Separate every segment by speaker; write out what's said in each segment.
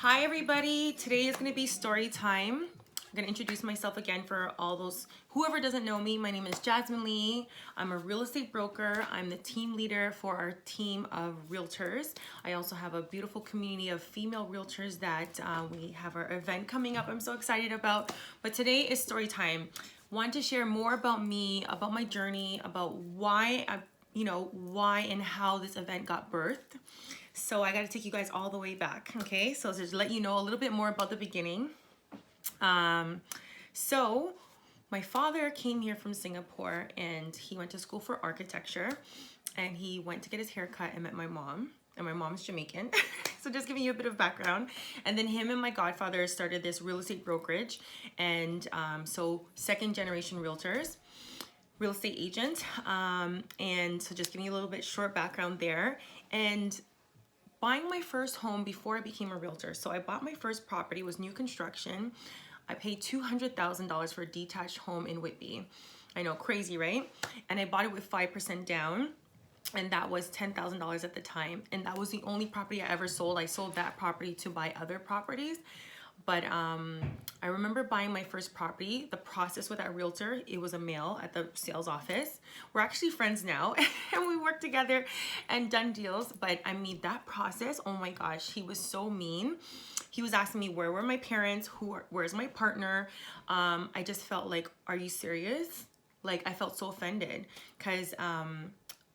Speaker 1: Hi everybody, today is going to be story time. I'm going to introduce myself again for all those, whoever doesn't know me. My name is Jasmine Lee. I'm a real estate broker. I'm the team leader for our team of realtors. I also have a beautiful community of female realtors that we have our event coming up I'm so excited about. But today is story time. Want to share more about me, about my journey, about why why and how this event got birthed. So I got to take you guys all the way back, okay? So just to let you know a little bit more about the beginning. So my father came here from Singapore and he went to school for architecture and he went to get his hair cut and met my mom. And my mom's Jamaican. So just giving you a bit of background. And then him and my godfather started this real estate brokerage. And so second generation realtors, real estate agent. And so just giving you a little bit short background there. And buying my first home before I became a realtor. So I bought my first property, was new construction. I paid $200,000 for a detached home in Whitby. I know, crazy, right? And I bought it with 5% down. And that was $10,000 at the time. And that was the only property I ever sold. I sold that property to buy other properties. But I remember buying my first property, the process with that realtor, it was a male at the sales office. We're actually friends now and we worked together and done deals. But I mean, that process, oh my gosh, he was so mean. He was asking me, where were my parents? Where's my partner? I just felt like, are you serious? Like, I felt so offended because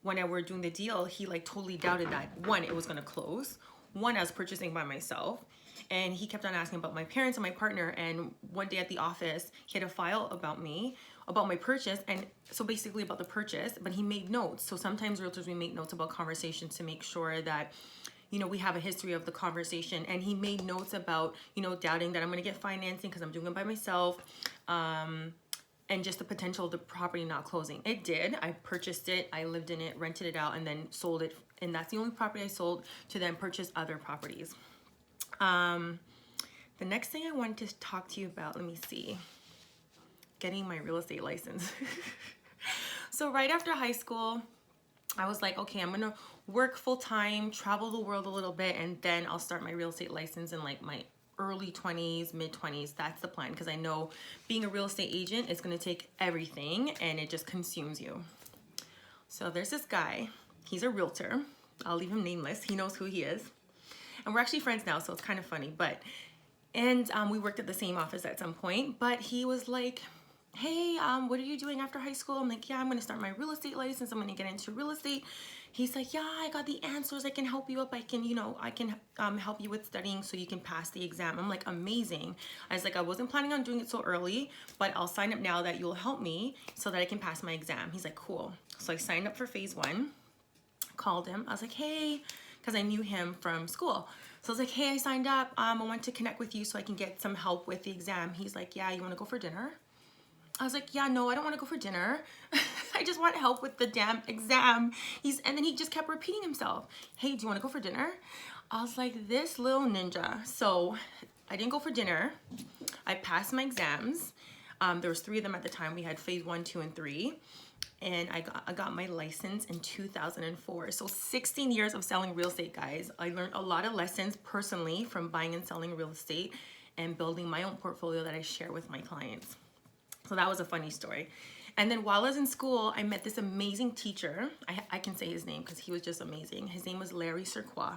Speaker 1: when I were doing the deal, he like totally doubted that one, it was gonna close. One, I was purchasing by myself. And he kept on asking about my parents and my partner. And one day at the office, he had a file about me, about my purchase. And so basically about the purchase, but he made notes. So sometimes realtors, we make notes about conversations to make sure that, you know, we have a history of the conversation. And he made notes about, you know, doubting that I'm going to get financing because I'm doing it by myself. And just the potential of the property not closing. It did. I purchased it, I lived in it, rented it out, and then sold it. And that's the only property I sold to then purchase other properties. The next thing I wanted to talk to you about, let me see, getting my real estate license. So right after high school, I was like, okay, I'm gonna work full time, travel the world a little bit, and then I'll start my real estate license in like my early 20s, mid 20s. That's the plan, because I know being a real estate agent is gonna take everything and it just consumes you. So there's this guy, he's a realtor. I'll leave him nameless, he knows who he is. And we're actually friends now, so it's kind of funny, and we worked at the same office at some point, but he was like, hey, what are you doing after high school? I'm like, yeah, I'm gonna start my real estate license. I'm gonna get into real estate. He's like, yeah, I got the answers. I can help you up. I can help you with studying so you can pass the exam. I'm like, amazing. I was like, I wasn't planning on doing it so early, but I'll sign up now that you'll help me so that I can pass my exam. He's like, cool. So I signed up for phase 1, called him. I was like, hey, because I knew him from school. So I was like, hey, I signed up. I want to connect with you so I can get some help with the exam. He's like, yeah, you want to go for dinner? I was like, yeah, no, I don't want to go for dinner. I just want help with the damn exam. And then he just kept repeating himself. Hey, do you want to go for dinner? I was like, this little ninja. So I didn't go for dinner. I passed my exams. There was 3 of them at the time. We had phase 1, 2, and 3. And I got my license in 2004. So 16 years of selling real estate, guys. I learned a lot of lessons personally from buying and selling real estate and building my own portfolio that I share with my clients. So that was a funny story. And then while I was in school, I met this amazing teacher. I can say his name because he was just amazing. His name was Larry Surquois.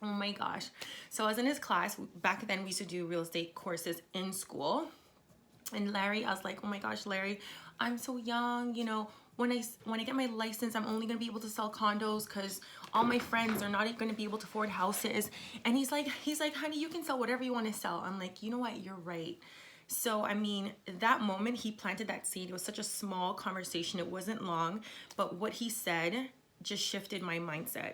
Speaker 1: Oh my gosh. So I was in his class. Back then we used to do real estate courses in school. And Larry, I was like, oh my gosh, Larry, I'm so young, you know, when I get my license, I'm only gonna be able to sell condos because all my friends are not gonna be able to afford houses. And he's like, honey, you can sell whatever you want to sell. I'm like, you know what, you're right. So, I mean, that moment he planted that seed. It was such a small conversation. It wasn't long, but what he said just shifted my mindset.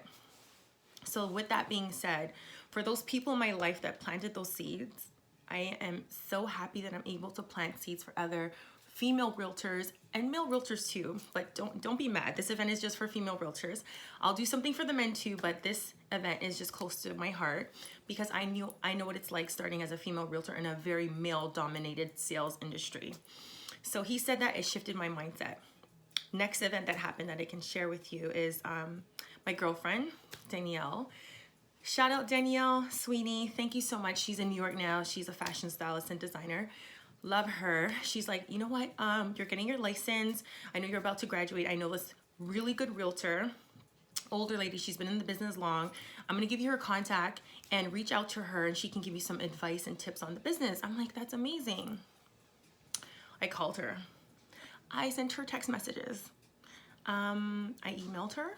Speaker 1: So with that being said, for those people in my life that planted those seeds, I am so happy that I'm able to plant seeds for other female realtors and male realtors too, but don't be mad. This event is just for female realtors. I'll do something for the men too, but this event is just close to my heart because I know what it's like starting as a female realtor in a very male-dominated sales industry. So he said that it shifted my mindset. Next event that happened that I can share with you is my girlfriend, Danielle. Shout out Danielle Sweeney. Thank you so much. She's in New York now. She's a fashion stylist and designer. Love her. She's like, you know what? You're getting your license. I know you're about to graduate. I know this really good realtor, older lady. She's been in the business long. I'm going to give you her contact and reach out to her and she can give you some advice and tips on the business. I'm like, that's amazing. I called her. I sent her text messages. I emailed her.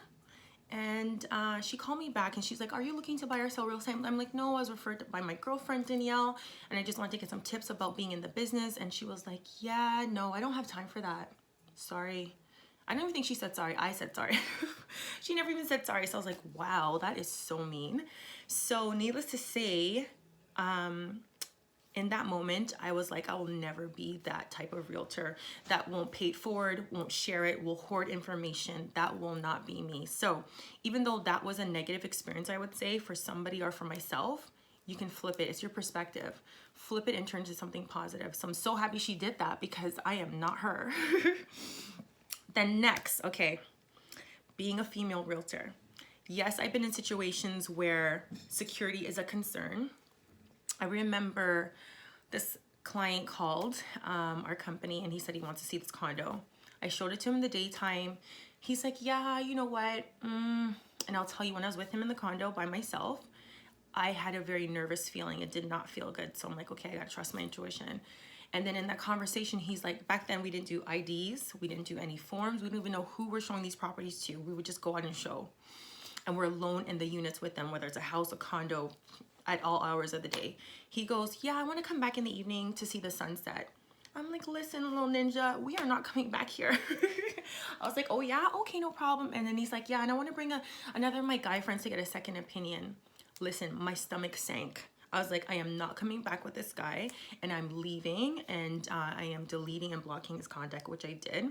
Speaker 1: And she called me back and she's like, are you looking to buy or sell real estate? I'm like, no, I was referred by my girlfriend, Danielle, and I just wanted to get some tips about being in the business. And she was like, yeah, no, I don't have time for that. Sorry. I don't even think she said sorry. I said sorry. She never even said sorry. So I was like, wow, that is so mean. So needless to say, in that moment, I was like, I will never be that type of realtor that won't pay it forward, won't share it, will hoard information. That will not be me. So even though that was a negative experience, I would say, for somebody or for myself, you can flip it. It's your perspective. Flip it and turn to something positive. So I'm so happy she did that because I am not her. Then next, okay, being a female realtor. Yes, I've been in situations where security is a concern. I remember this client called our company and he said he wants to see this condo. I showed it to him in the daytime. He's like, yeah, you know what? And I'll tell you, when I was with him in the condo by myself, I had a very nervous feeling. It did not feel good. So I'm like, okay, I gotta trust my intuition. And then in that conversation, he's like, back then we didn't do IDs. We didn't do any forms. We didn't even know who we're showing these properties to. We would just go out and show. And we're alone in the units with them, whether it's a house, a condo, at all hours of the day. He goes, yeah, I want to come back in the evening to see the sunset. I'm like, listen, little ninja, we are not coming back here. I was like, oh yeah, okay, no problem. And then he's like, yeah, and I want to bring another of my guy friends to get a second opinion. Listen, my stomach sank. I was like, I am not coming back with this guy, and I'm leaving, and I am deleting and blocking his contact, which I did.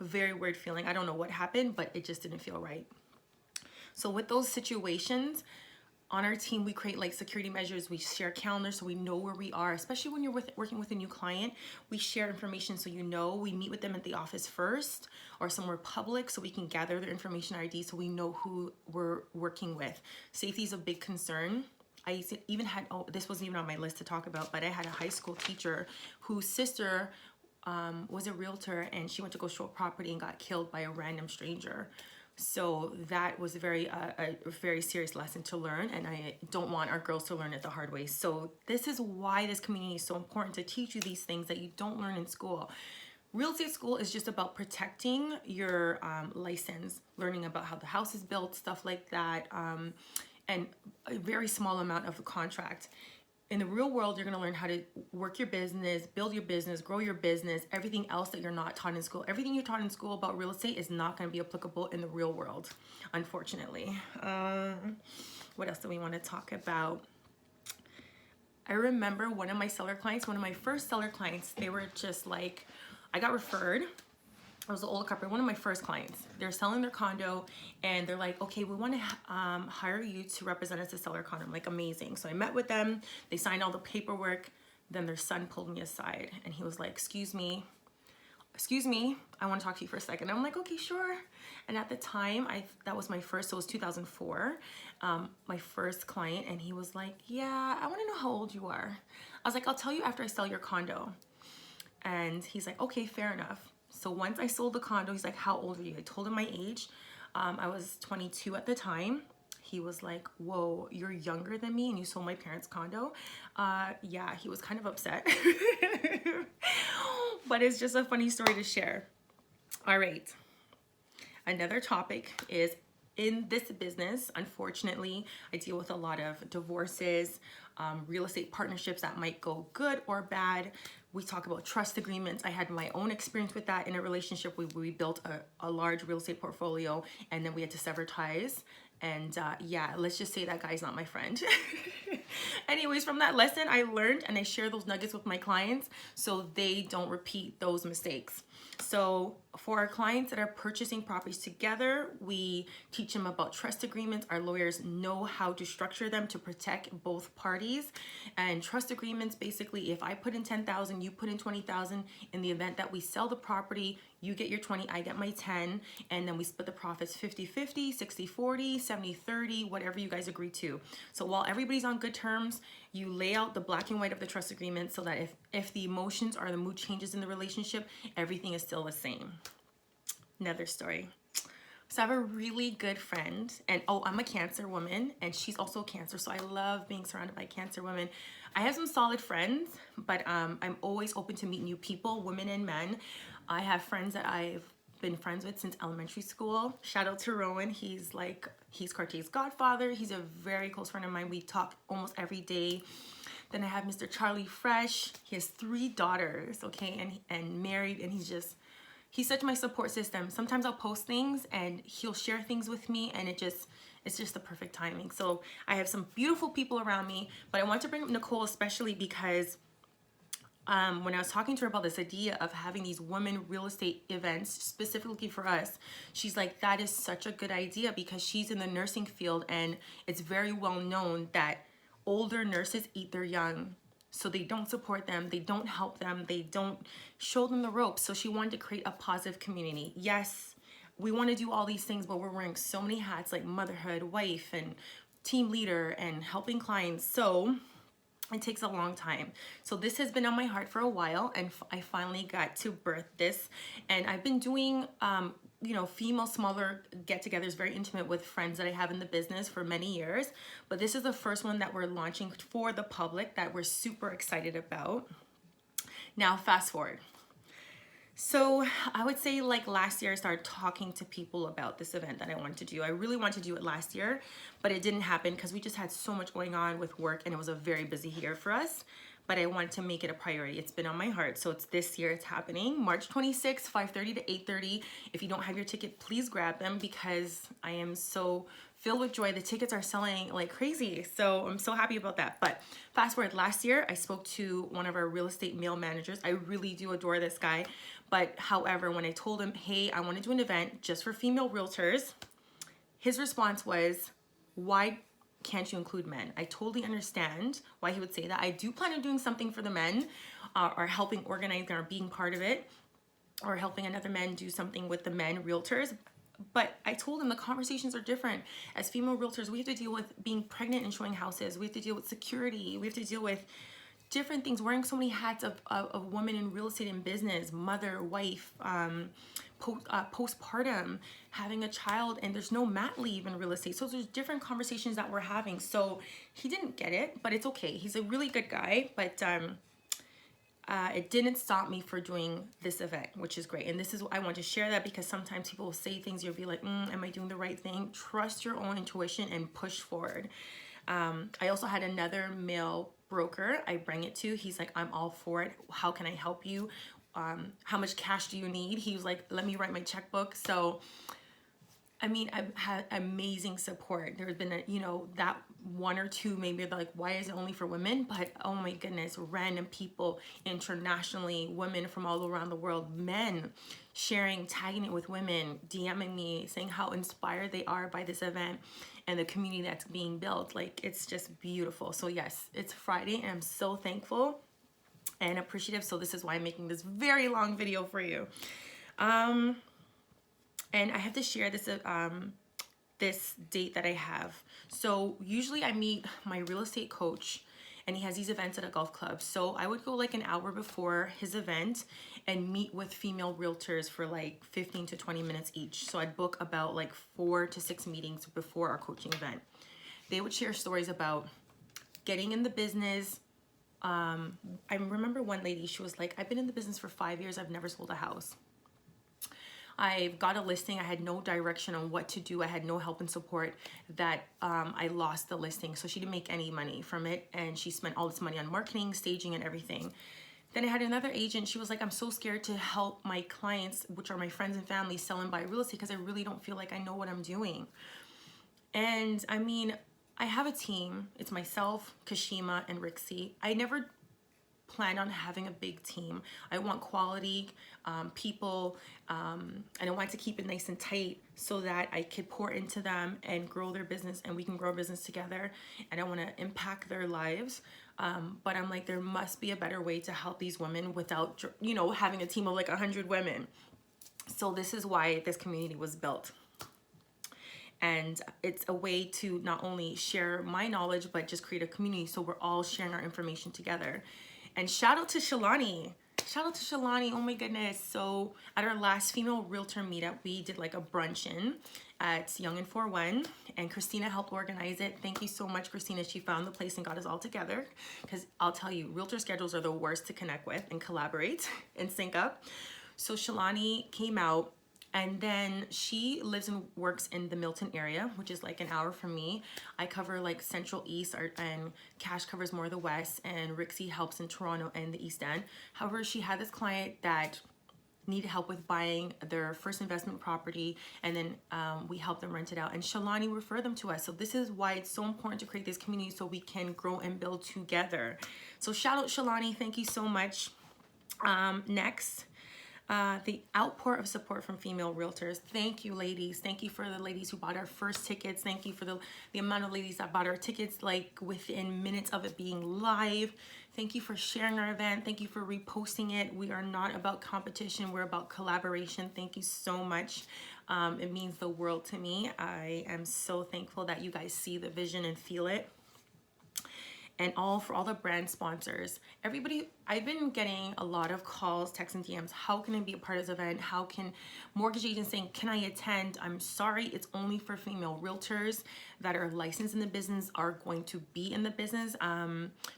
Speaker 1: Very weird feeling. I don't know what happened, but it just didn't feel right. So with those situations, on our team, we create like security measures. We share calendars so we know where we are, especially when you're working with a new client. We share information so you know. We meet with them at the office first or somewhere public so we can gather their information ID so we know who we're working with. Safety is a big concern. I even had, this wasn't even on my list to talk about, but I had a high school teacher whose sister was a realtor and she went to go show a property and got killed by a random stranger. So that was a very serious lesson to learn, and I don't want our girls to learn it the hard way. So this is why this community is so important, to teach you these things that you don't learn in school. Real estate school is just about protecting your license, learning about how the house is built, stuff like that, and a very small amount of the contract. In the real world, you're going to learn how to work your business, build your business, grow your business, everything else that you're not taught in school. Everything you're taught in school about real estate is not going to be applicable in the real world, unfortunately. What else do we want to talk about? I remember one of my seller clients, one of my first seller clients, they were just like, I got referred. I was an older couple, one of my first clients. They're selling their condo and they're like, okay, we want to hire you to represent us to sell our condo. I'm like, amazing. So I met with them. They signed all the paperwork. Then their son pulled me aside and he was like, excuse me, I want to talk to you for a second. I'm like, okay, sure. And at the time, that was my first, so it was 2004, my first client. And he was like, yeah, I want to know how old you are. I was like, I'll tell you after I sell your condo. And he's like, okay, fair enough. So once I sold the condo, he's like, how old are you? I told him my age. I was 22 at the time. He was like, whoa, you're younger than me and you sold my parents' condo? Yeah, he was kind of upset. But it's just a funny story to share. All right. Another topic is, in this business, unfortunately, I deal with a lot of divorces, real estate partnerships that might go good or bad. We talk about trust agreements. I had my own experience with that in a relationship. We built a large real estate portfolio and then we had to sever ties. And yeah, let's just say that guy's not my friend. Anyways, from that lesson, I learned and I share those nuggets with my clients so they don't repeat those mistakes. So for our clients that are purchasing properties together, we teach them about trust agreements. Our lawyers know how to structure them to protect both parties. And trust agreements, basically, if I put in 10,000, you put in 20,000, in the event that we sell the property, you get your 20, I get my 10, and then we split the profits 50-50, 60-40, 70-30, whatever you guys agree to. So while everybody's on good terms, you lay out the black and white of the trust agreement so that if the emotions or the mood changes in the relationship, everything is still the same. Another story. So I have a really good friend, and I'm a Cancer woman, and she's also a Cancer, so I love being surrounded by Cancer women. I have some solid friends, but I'm always open to meet new people, women and men. I have friends that I've been friends with since elementary school. Shout out to Rowan. He's Cartier's godfather. He's a very close friend of mine. We talk almost every day. Then I have Mr. Charlie Fresh. He has 3 daughters, okay, and married, and he's such my support system. Sometimes I'll post things and he'll share things with me, and it's just the perfect timing. So I have some beautiful people around me, but I want to bring up Nicole especially because when I was talking to her about this idea of having these women real estate events specifically for us, she's like, that is such a good idea, because she's in the nursing field and it's very well known that older nurses eat their young. So they don't support them, they don't help them, they don't show them the ropes. So she wanted to create a positive community. Yes, we want to do all these things, but we're wearing so many hats like motherhood, wife, and team leader, and helping clients. So it takes a long time. So this has been on my heart for a while, and I finally got to birth this. And I've been doing, female smaller get-togethers, very intimate with friends that I have in the business for many years. But this is the first one that we're launching for the public that we're super excited about. Now, fast forward. So I would say like last year I started talking to people about this event that I wanted to do. I really wanted to do it last year, but it didn't happen because we just had so much going on with work, and it was a very busy year for us. But I wanted to make it a priority. It's been on my heart. So it's this year, it's happening. March 26th, 5:30 to 8:30. If you don't have your ticket, please grab them, because I am so filled with joy. The tickets are selling like crazy. So I'm so happy about that. But fast forward, last year, I spoke to one of our real estate male managers. I really do adore this guy. But however, when I told him, hey, I want to do an event just for female realtors, his response was, why can't you include men? I totally understand why he would say that. I do plan on doing something for the men, or helping organize or being part of it, or helping another men do something with the men realtors. But I told him the conversations are different. As female realtors, we have to deal with being pregnant and showing houses. We have to deal with security. We have to deal with different things, wearing so many hats of women in real estate and business, mother, wife, postpartum, having a child, and there's no mat leave in real estate. So there's different conversations that we're having. So he didn't get it, but it's okay. He's a really good guy, but it didn't stop me for doing this event, which is great. And this is, I want to share that because sometimes people will say things, you'll be like, am I doing the right thing? Trust your own intuition and push forward. I also had another male broker I bring it to. He's like, I'm all for it. How can I help you? How much cash do you need? He was like, let me write my checkbook. So, I mean, I've had amazing support. There's been that one or two, maybe like, why is it only for women? But oh my goodness, random people internationally, women from all around the world, men sharing, tagging it with women, DMing me, saying how inspired they are by this event and the community that's being built. Like, it's just beautiful. So yes, it's Friday and I'm so thankful and appreciative. So this is why I'm making this very long video for you. And I have to share this this date that I have. So usually I meet my real estate coach, and he has these events at a golf club. So I would go like an hour before his event and meet with female realtors for like 15 to 20 minutes each. So I'd book about like 4 to 6 meetings before our coaching event. They would share stories about getting in the business. I remember one lady, she was like, I've been in the business for 5 years. I've never sold a house. I got a listing. I had no direction on what to do. I had no help and support. That I lost the listing. So she didn't make any money from it. And she spent all this money on marketing, staging, and everything. Then I had another agent. She was like, I'm so scared to help my clients, which are my friends and family, sell and buy real estate because I really don't feel like I know what I'm doing. And I mean, I have a team. It's myself, Kashima, and Rixie. I never plan on having a big team. I want quality people, and I want to keep it nice and tight so that I could pour into them and grow their business, and we can grow business together, and I want to impact their lives. But I'm like, there must be a better way to help these women without, you know, having a team of like 100 women. So this is why this community was built. And it's a way to not only share my knowledge, but just create a community so we're all sharing our information together. And shout out to Shalani. Shout out to Shalani. Oh my goodness. So at our last female realtor meetup, we did like a brunch-in at Young and 41, and Christina helped organize it. Thank you so much, Christina. She found the place and got us all together, because I'll tell you, realtor schedules are the worst to connect with and collaborate and sync up. So Shalani came out, and then she lives and works in the Milton area, which is like an hour from me. I cover like Central East, and Cash covers more of the West, and Rixie helps in Toronto and the East End. However, she had this client that needed help with buying their first investment property, and then we helped them rent it out, and Shalani referred them to us. So this is why it's so important to create this community so we can grow and build together. So shout out Shalani, thank you so much. Next, the outpour of support from female realtors. Thank you, ladies. Thank you for the ladies who bought our first tickets. Thank you for the amount of ladies that bought our tickets like within minutes of it being live. Thank you for sharing our event. Thank you for reposting it. We are not about competition. We're about collaboration. Thank you so much. It means the world to me. I am so thankful that you guys see the vision and feel it. And for all the brand sponsors. Everybody, I've been getting a lot of calls, texts, and DMs. How can I be a part of this event? How can mortgage agents saying, can I attend? I'm sorry, it's only for female realtors that are licensed in the business, are going to be in the business.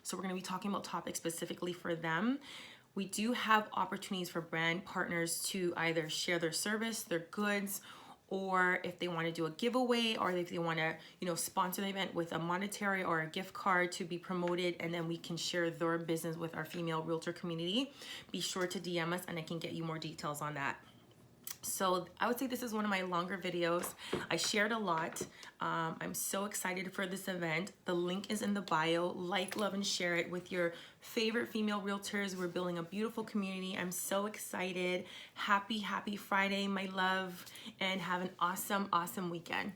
Speaker 1: So we're gonna be talking about topics specifically for them. We do have opportunities for brand partners to either share their service, their goods, or if they want to do a giveaway, or if they want to, you know, sponsor the event with a monetary or a gift card to be promoted, and then we can share their business with our female realtor community. Be sure to DM us and I can get you more details on that. So I would say this is one of my longer videos. I shared a lot. I'm so excited for this event. The link is in the bio. Like, love, and share it with your favorite female realtors. We're building a beautiful community. I'm so excited. Happy Friday, my love, and have an awesome weekend.